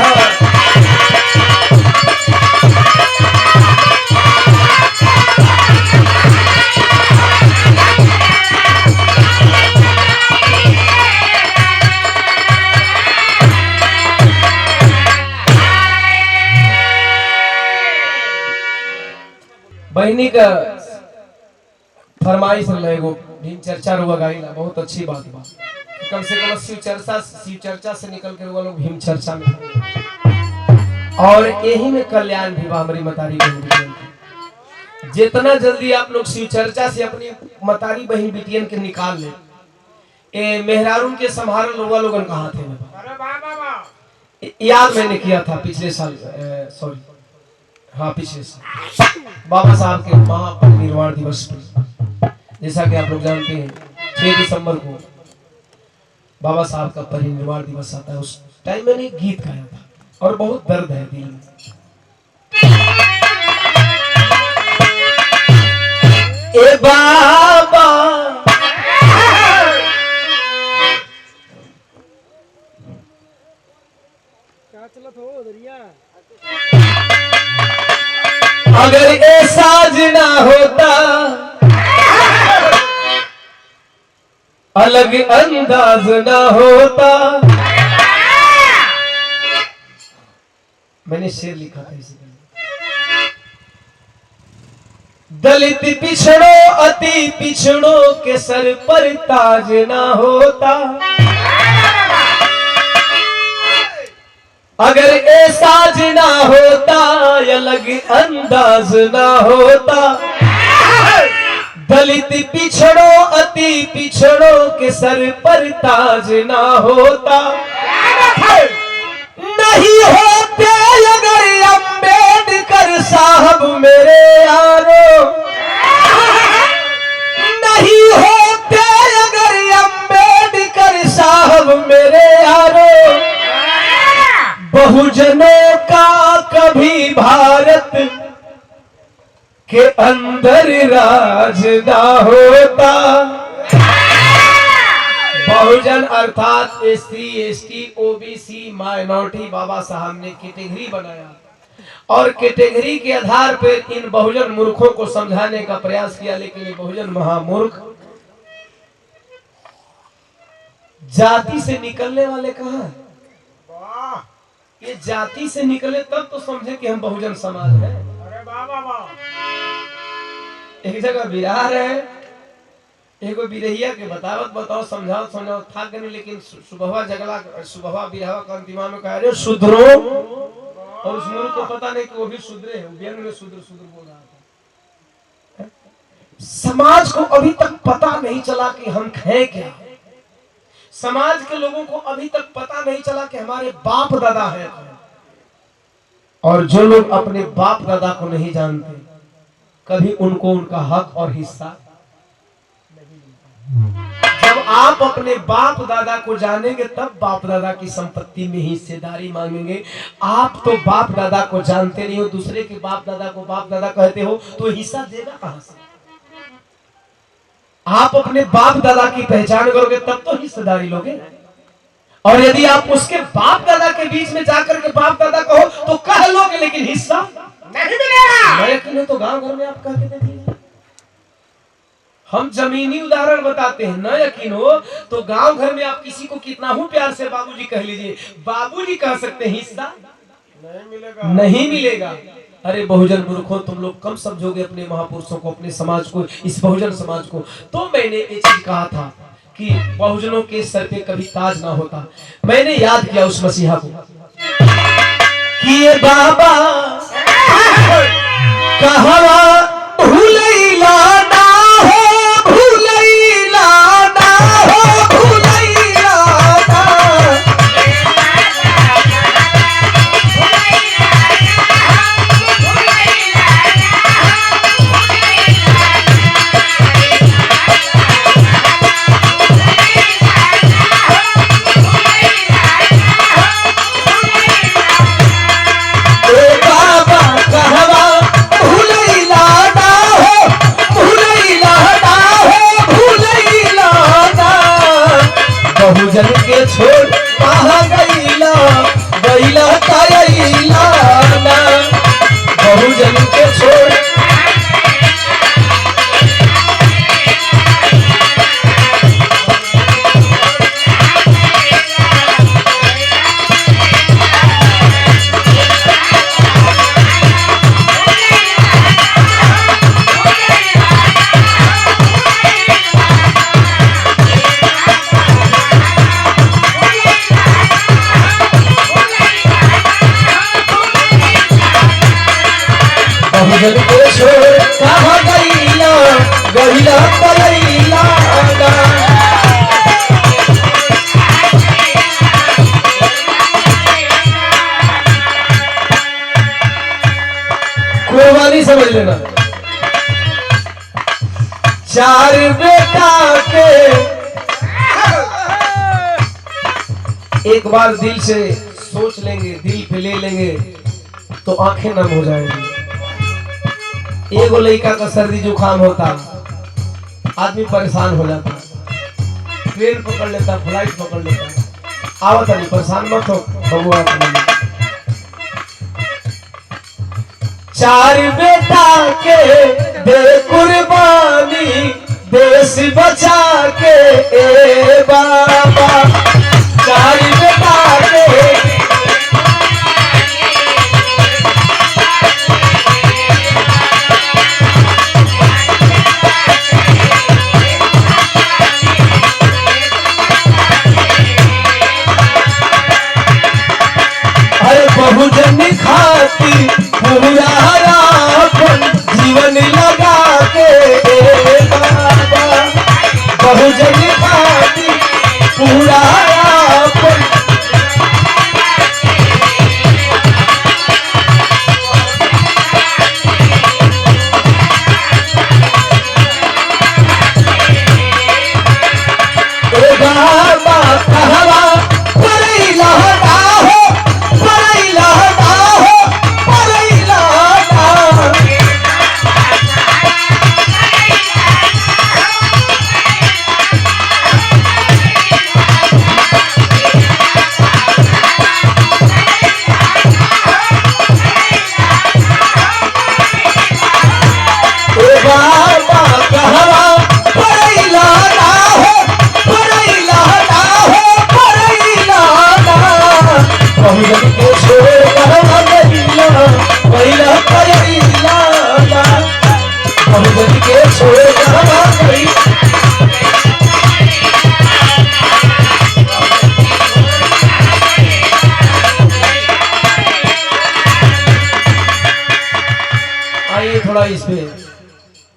बहनी का फरमाइश रहेगो भीम चर्चा रुआ गाइला, बहुत अच्छी बात बा। कम से कम शिव चर्चा से निकल के रुआ लोग भीम चर्चा में, और यही में कल्याण भी बा हमारी मतारी बहन बिटियन। जितना जल्दी आप लोग शिव चर्चा से अपनी मतारी बहन बिटियन के निकाल ले, ए मेहरारून के संभाल रुआ लोगन कहा थे। अरे बाबा याद मैंने किया था पिछले साल, सॉरी हाँ पिछले साल बाबा साहब के महापरिनिर्वाण दिवस पर, जैसा कि आप लोग जानते हैं 6 दिसंबर को बाबा साहब का परिनिर्वाण दिवस आता है। उस टाइम मैंने एक गीत गाया था और बहुत दर्द है दिल में। ए बाबा क्या चलत हो दरिया? अगर ऐसा ना होता, अलग अंदाज ना होता। मैंने शेर लिखा था इसी तरह, दलित पिछड़ों अति पिछड़ों के सर पर ताज ना होता। अगर ऐसा ना होता, अलग अंदाज ना होता। दलित पिछड़ों अति पिछड़ों के सर पर ताज ना होता। नहीं होते अगर अम्बेडकर साहब मेरे यारो, नहीं होते अगर अम्बेडकर साहब मेरे यारो, बहुजनों का कभी भारत के अंदर राज ना होता। बहुजन अर्थात SC ST OBC माइनॉरिटी बाबा साहब ने कैटेगरी बनाया, और कैटेगरी के आधार पर इन बहुजन मूर्खों को समझाने का प्रयास किया, लेकिन ये बहुजन महामूर्ख जाति से निकलने वाले कहां हैं? ये जाति से निकले तब तो समझे कि हम बहुजन समाज है। अरे बाबा एक जगह बिहार है, एगो बिरहिया के बताओ समझाओ थक गए, लेकिन सुबह जगला सुबह बिरहवा का अंतिमा में कह रहे शूद्रो, और उस मूर्ख को पता नहीं कि वो भी शूद्र है, व्यंग में शूद्र बोल रहा था। समाज को अभी तक पता नहीं चला कि हम हैं क्या। समाज के लोगों को अभी तक पता नहीं चला कि हमारे बाप दादा है, और जो लोग अपने बाप दादा को नहीं जानते, कभी उनको उनका हक और हिस्सा नहीं मिलता। जब आप अपने बाप दादा को जानेंगे तब बाप दादा की संपत्ति में हिस्सेदारी मांगेंगे। आप तो बाप दादा को जानते नहीं हो, दूसरे के बाप दादा को बाप दादा कहते हो, तो हिस्सा देगा कहां से? आप अपने बाप दादा की पहचान करोगे तब तो हिस्सेदारी लोगे, और यदि आप उसके बाप दादा के बीच में जाकर के बाप दादा कहो तो कह लोगे, लेकिन हिस्सा नहीं मिलेगा। यकीन तो गांव घर में आप कह के देखिए, हम जमीनी उदाहरण बताते हैं। न यकीन हो तो गांव घर में आप किसी को कितना हूं प्यार से बाबूजी कह लीजिए, बाबूजी कह सकते हैं, हिस्सा नहीं मिलेगा, नहीं मिलेगा। अरे बहुजन मूर्खों, तुम लोग कम समझोगे अपने महापुरुषों को, अपने समाज को, इस बहुजन समाज को। तो मैंने ये चीज कहा था कि बहुजनों के सर पे कभी ताज ना होता। मैंने याद किया उस मसीहा को कि ये बाबा कहवा भूलैला ना हो, भूलैला ना हो, भूलैला ना। बहुजन के छोड़ कहाँ गईला गईला गईला ना बहुजन के छोड़ बहुजन के छोड़ कहाँ गईला गईला गईला ना कुर्बानी समझ लेना। चार बेटा के एक बार दिल से सोच लेंगे, दिल पे ले लेंगे तो आंखें नम हो जाएंगी। एगो लड़का का सर्दी जुकाम होता, आदमी परेशान हो जाता, ट्रेन पकड़ लेता, फ्लाइट पकड़ लेता, आवत नहीं, परेशान मत हो बबुआ। चार बेटा के दे कुर्बानी देश बचा के ए बाबा, चार बेटा के बहुजन खाती पूरा अपन जीवन लगा के बाबा, बहुजन खाती पूरा अपन बाबा कहवा परैला हो थोड़ा इस पे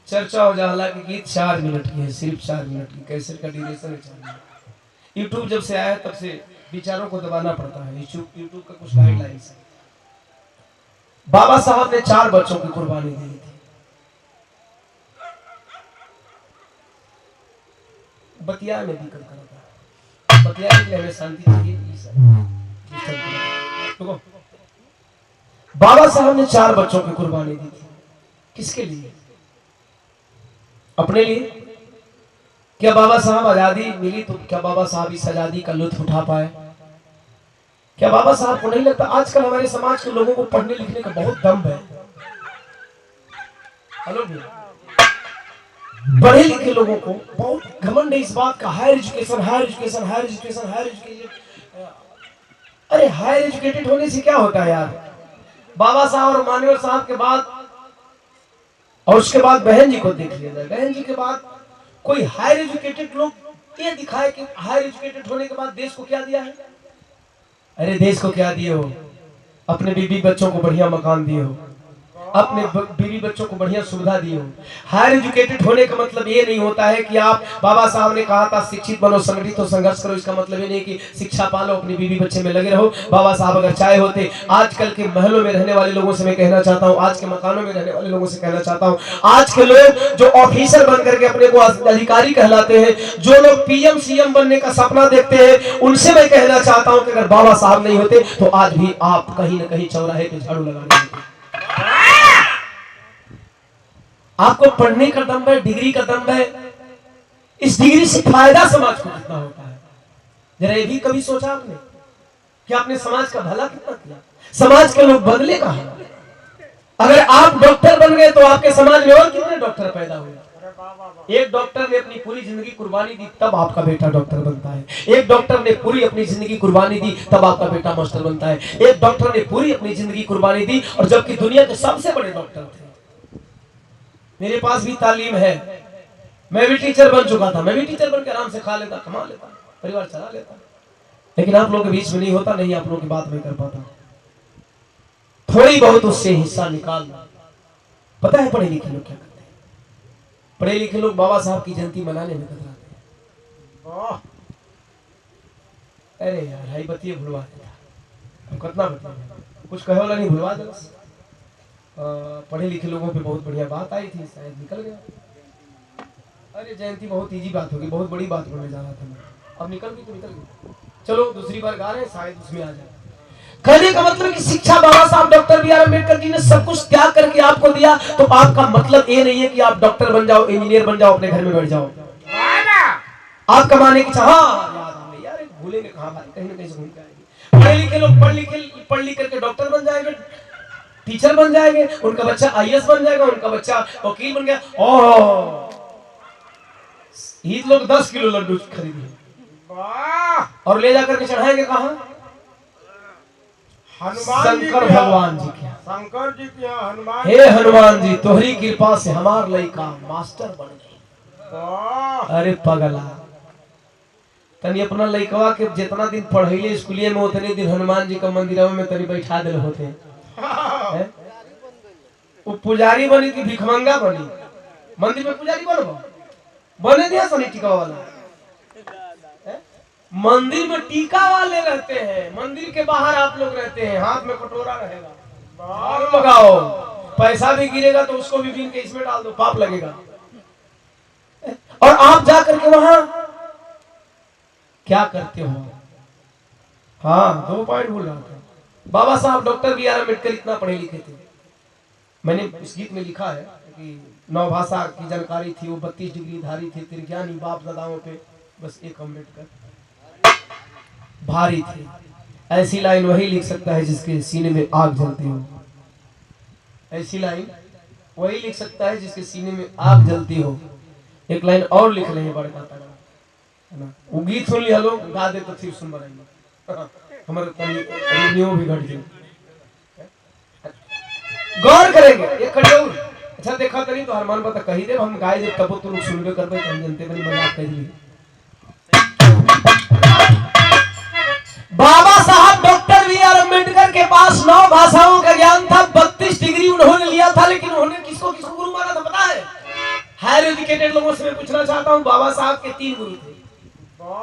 चर्चा हो जाए। हालांकि गीत 4 मिनट की है, सिर्फ 4 मिनट की, कैसेट का ड्यूरेशन है 4 मिनट। यूट्यूब जब से आया तब से विचारों को दबाना पड़ता है, यूट्यूब का कुछ गाइडलाइंस है। बाबा साहब ने 4 बच्चों की कुर्बानी दी थी। बतिया में दिक्कत करता, बतिया के लिए हमें शांति चाहिए। बाबा साहब ने 4 बच्चों की कुर्बानी दी थी। किसके लिए? अपने लिए। क्या बाबा साहब आजादी मिली तो क्या बाबा साहब इस आजादी का लुत्फ उठा पाए? क्या बाबा साहब को नहीं लगता आजकल हमारे समाज के लोगों को पढ़ने लिखने का बहुत दम है? हेलो भैया, पढ़े लिखे लोगों को बहुत घमंड है इस बात का, higher education higher education higher education higher education. अरे हायर एजुकेटेड होने से क्या होता है यार? बाबा साहब और मान्यवर साहब के बाद और उसके बाद बहन जी को देख लिया जाए। बहन जी के बाद कोई हायर एजुकेटेड लोग ये दिखाए कि हायर एजुकेटेड होने के बाद देश को क्या दिया है? अरे देश को क्या दिए हो? अपने बीबी बच्चों को बढ़िया मकान दिए हो, अपने बीवी बच्चों को बढ़िया सुविधा दी हो। हायर एजुकेटेड होने का मतलब ये नहीं होता है कि आप, बाबा साहब ने कहा था शिक्षित बनो, संगठित हो, संघर्ष करो। इसका मतलब ये नहीं कि शिक्षा पालो, अपनी बीवी बच्चे में लगे रहो। बाबा साहब अगर चाहे होते, आजकल के महलों में रहने वाले लोगों से मैं कहना चाहता हूँ, आज के मकानों में रहने वाले लोगों से कहना चाहता हूँ, आज के लोग जो ऑफिसर बन करके अपने को अधिकारी कहलाते हैं, जो लोग पीएम सीएम बनने का सपना देखते हैं, उनसे मैं कहना चाहता हूँ कि अगर बाबा साहब नहीं होते तो आज भी आप कहीं न कहीं चौराहे पे झाड़ू लगा देते। आपको पढ़ने का दम है, डिग्री का दम है, इस डिग्री से फायदा समाज को कितना होता है? जरा ये भी कभी सोचा आपने कि आपने समाज का भला कितना किया? समाज के लोग बदले कहां? अगर आप डॉक्टर बन गए तो आपके समाज में और कितने डॉक्टर पैदा हुए? एक डॉक्टर ने अपनी पूरी जिंदगी कुर्बानी दी तब आपका बेटा डॉक्टर बनता है। एक डॉक्टर ने पूरी अपनी जिंदगी कुर्बानी दी तब आपका बेटा मास्टर बनता है। एक डॉक्टर ने पूरी अपनी जिंदगी कुर्बानी दी और जबकि दुनिया के सबसे बड़े डॉक्टर थे। मेरे पास भी तालीम है, मैं भी टीचर बन चुका था, मैं भी टीचर बन के आराम से खा लेता, कमा लेता, परिवार चला लेता, लेकिन आप लोगों के बीच में नहीं होता, नहीं आप लोगों की बात नहीं कर पाता। थोड़ी बहुत उससे हिस्सा निकालना। पता है पढ़े लिखे लोग क्या करते हैं? पढ़े लिखे लोग बाबा साहब की जयंती मनाने में कतराते हैं। अरे यार हाई बतिये भुलवा देता, हम कितना बतिये, कुछ कहे वाला नहीं, भुलवा दे बस। पढ़े लिखे लोगों पे बहुत बढ़िया बात आई थी, शायद निकल गया। अरे जयंती बहुत इजी बात होगी, बहुत बड़ी बात बोलने जा रहा था मैं, अब निकल गई तो निकल गई। चलो दूसरी बार गा रहे हैं, शायद उसमें आ जाए। कहने का मतलब कि शिक्षा बाबा साहब doctor B are Ambedkar ji ने सब कुछ त्याग करके आपको दिया, तो आपका मतलब ये नहीं है कि आप डॉक्टर बन जाओ, इंजीनियर बन जाओ, अपने घर में बैठ जाओ। आप कमाने की चाह यार भूलेंगे कहां भाई, कहीं ना कहीं से घूम के आएंगे। पढ़े लिखे लोग पढ़ लिख करके डॉक्टर बन जाएंगे, टीचर बन जाएंगे, उनका बच्चा आईएएस बन जाएगा, उनका बच्चा वकील बन गया। ओह ये लोग 10 किलो लड्डू खरीदेंगे और ले जाकर के चढ़ाएंगे कहां? हनुमान जी शंकर भगवान जी के, शंकर जी के हनुमान। हे हनुमान जी तोहरी कृपा से हमार लड़का मास्टर बन गई। अरे पगला, तनी अपना लड़कवा के जितना दिन पढ़ाइले स्कूलिए में उतने दिन हनुमान जी का मंदिर में तनी बैठा दिल होते। वो पुजारी बनी थी, भिखमंगा बनी, मंदिर में पुजारी बनबो बने दिया सनी टीका वाला। मंदिर में टीका वाले रहते हैं, मंदिर के बाहर आप लोग रहते हैं, हाथ में कटोरा रहेगा, बाहर लगाओ, पैसा भी गिरेगा तो उसको भी बीन के इसमें डाल दो, पाप लगेगा। और आप जाकर के वहां क्या करते हो? हाँ 2 पॉइंट भूल रहा था। बाबा साहब डॉक्टर बी आर अम्बेडकर इतना पढ़े लिखे थे, मैंने उस गीत में लिखा है कि 9 भाषा की जानकारी थी, वो 32 डिग्री धारी थे, त्रिज्ञानी बाप दादाओं पे बस एक अम्बेडकर भारी थी। ऐसी लाइन वही लिख सकता है जिसके सीने में आग जलती हो। ऐसी लाइन वही लिख सकता है जिसके सीने में आग जलती हो। एक लाइन और लिख रहे हैं बड़का तगड़ा, है ना? वो गीत सुन लिया लोग, गा दे तो फिर सुन बनाएंगे, हमारे रिव्यू भी घट जाए। गौर करेंगे एक खड़े। अच्छा देखा तरी तो हरमान पता कही दे, हम गाए जब तब तो लोग सुनबे करबे, हम जनते बनी मजाक कर ली। बाबा साहब डॉक्टर बी आर अम्बेडकर के पास 9 भाषाओं का ज्ञान था, 32 डिग्री उन्होंने लिया था, लेकिन उन्होंने किसको किसको गुरु माना था पता है? हायर एजुकेटेड लोगों से मैं पूछना चाहता हूं, बाबा साहब के 3 गुरु थे,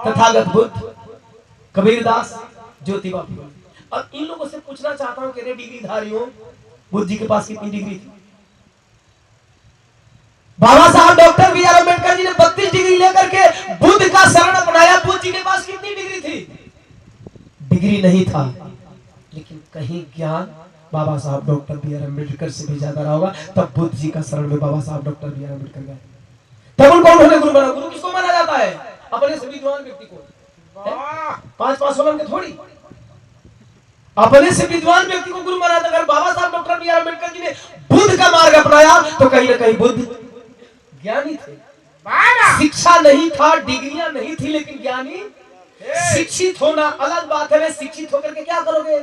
तथागत बुद्ध, कबीरदास, ज्योतिबा फुले। अब इन लोगों से पूछना चाहता हूं कि रे डिग्री धारियों, बुद्ध जी के पास कितनी डिग्री थी? बाबा साहब doctor B are Ambedkar ji ने 32 डिग्री लेकर के बुद्ध का शरण अपनाया, बुद्ध जी के पास कितनी डिग्री थी? डिग्री नहीं था, लेकिन कहीं ज्ञान बाबा साहब डॉक्टर बी आर अम्बेडकर से भी ज्यादा रहा होगा। तब बुद्ध जी का शरण में बाबा साहब डॉक्टर बी आर अम्बेडकर गए, तब उनको उन्होंने गुरु बना। गुरु किसको माना जाता है? अपने से विद्वान व्यक्ति को। 5 सोलन के थोड़ी, अपने से विद्वान व्यक्ति को गुरु माना जाता। अगर बाबा साहब doctor B are Ambedkar ji ने बुद्ध का मार्ग अपनाया तो कहीं ना कहीं बुद्ध ज्ञानी थे। शिक्षा नहीं था, डिग्रियां नहीं थी, लेकिन ज्ञानी। शिक्षित होना अलग बात है, वे शिक्षित होकर के क्या करोगे?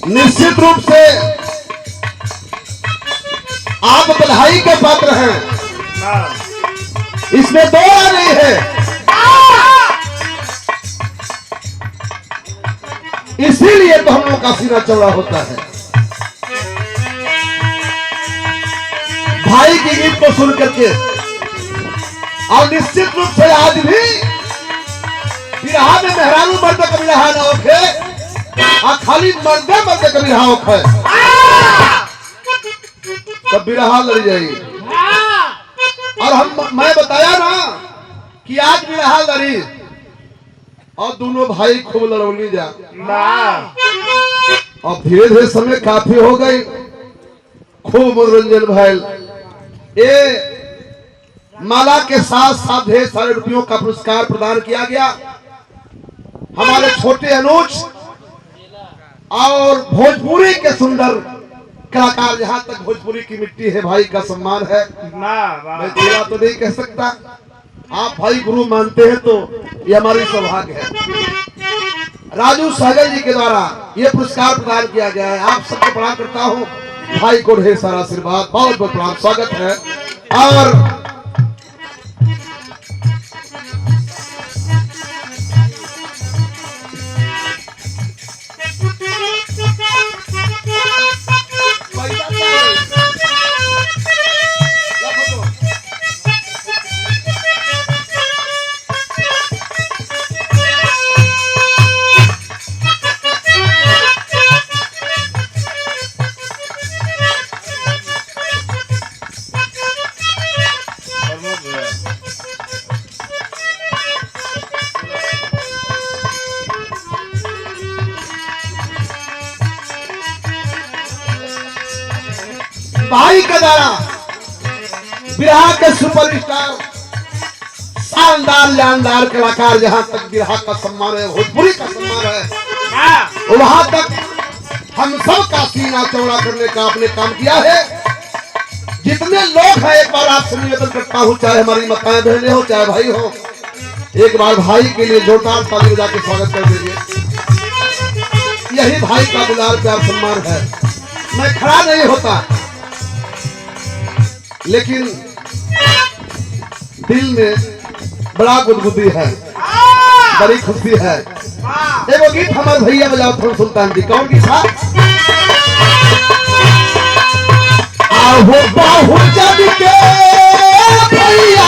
निश्चित रूप से आप बधाई के पात्र हैं, इसमें 2 राय नहीं है। इसीलिए तो हम लोग का सीना चौड़ा होता है। भाई के गीत को सुन करके, और निश्चित रूप से आज भी बिरहा में मेहरानू मर्द कभी रहा ना होखे, और खाली मर्दे मर्द कभी रहा होखे, तब बिरहा लड़ जाएगी। और मैं बताया ना कि आज बिरहा लड़ी और दोनों भाई खूब लड़ौली जा ना। अब धीरे धीरे समय काफी हो गई, खूब मनोरंजन भैल। ये माला के साथ साथ ढेर सारे रुपयों का पुरस्कार प्रदान किया गया। हमारे छोटे अनुज और भोजपुरी के सुंदर कलाकार, जहां तक भोजपुरी की मिट्टी है भाई का सम्मान है। मैं जिला तो नहीं कह सकता, आप भाई गुरु मानते हैं तो ये हमारी सौभाग्य है। राजू सागर जी के द्वारा ये पुरस्कार प्रदान किया गया है। आप सबको प्रणाम करता हूँ, भाई को ढेर सारा आशीर्वाद, बहुत बहुत प्रणाम, स्वागत है। और भाई का द्वारा बिरहा के सुपरस्टार, शानदार जानदार कलाकार, जहां तक बिरहा का सम्मान है, भोजपुरी का सम्मान है, वहां तक हम सब का सीना चौड़ा करने का आपने काम किया है। जितने लोग हैं, एक बार आपसे निवेदन करता हूं, चाहे हमारी माताएं बहनें हो, चाहे भाई हो, एक बार भाई के लिए जोरदार ताली बजा के स्वागत कर दीजिए। यही भाई का दुलार प्यार सम्मान है। मैं खड़ा नहीं होता, लेकिन दिल में बड़ा गुदगुदी है, बड़ी खुशी है। एगो गीत हमारे भैया बजाओ थोड़ा सुल्तान जी, कौन गीत था? आहो बाहु जब के भैया